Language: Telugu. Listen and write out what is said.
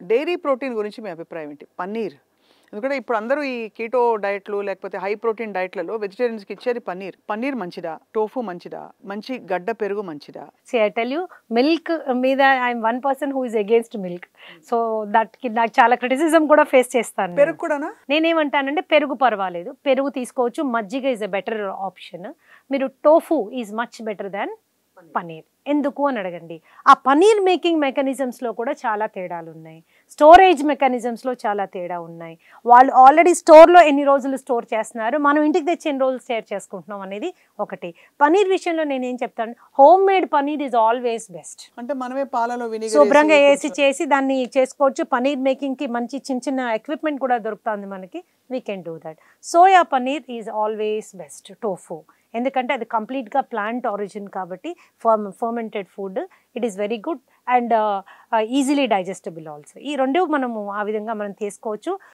డైరీ ప్రోటీన్ గురించి మీ అభిప్రాయం ఏంటి? పన్నీర్. ఎందుకంటే ఇప్పుడు అందరూ ఈ కీటో డైట్‌లు లేకపోతే హై ప్రోటీన్ డైట్‌లలో వెజిటేరియన్స్‌కి ఇచ్చేది పన్నీర్. పన్నీర్ మంచిదా? టోఫు మంచిదా? మంచి గడ్డ పెరుగు మంచిదా? See, I tell you, milk మీద I'm one person who is against milk. So దట్కి నాకు చాలా క్రిటిసిజం కూడా ఫేస్ చేస్తాను నేను. పెరుగు కూడానా? నేనేమంటానంటే పెరుగు పర్వాలేదు, పెరుగు తీసుకోవచ్చు, మజ్జిగ ఈజ్ ఎ బెటర్ ఆప్షన్. మీరు tofu is much better than paneer. ఎందుకు అని అడగండి. ఆ పనీర్ మేకింగ్ మెకానిజమ్స్లో కూడా చాలా తేడాలు ఉన్నాయి, స్టోరేజ్ మెకానిజమ్స్లో చాలా తేడా ఉన్నాయి. వాళ్ళు ఆల్రెడీ స్టోర్లో ఎన్ని రోజులు స్టోర్ చేస్తున్నారు, మనం ఇంటికి తెచ్చి ఎన్ని రోజులు స్టోర్ చేసుకుంటున్నాం అనేది ఒకటి. పనీర్ విషయంలో నేనేం చెప్తాను, home made paneer is always best. అంటే మనమే పాలలో వినిగర్ శుభ్రంగా వేసి చేసి దాన్ని చేసుకోవచ్చు. పనీర్ మేకింగ్కి మంచి చిన్న చిన్న ఎక్విప్మెంట్ కూడా దొరుకుతుంది మనకి, we can do that. Soya paneer is always best. Tofu ఎందుకంటే అది కంప్లీట్గా ప్లాంట్ ఆరిజిన్ కాబట్టి, fermented food, it is very good and easily digestible also. ఈ రెండు మనము ఆ విధంగా మనం తీసుకోవచ్చు.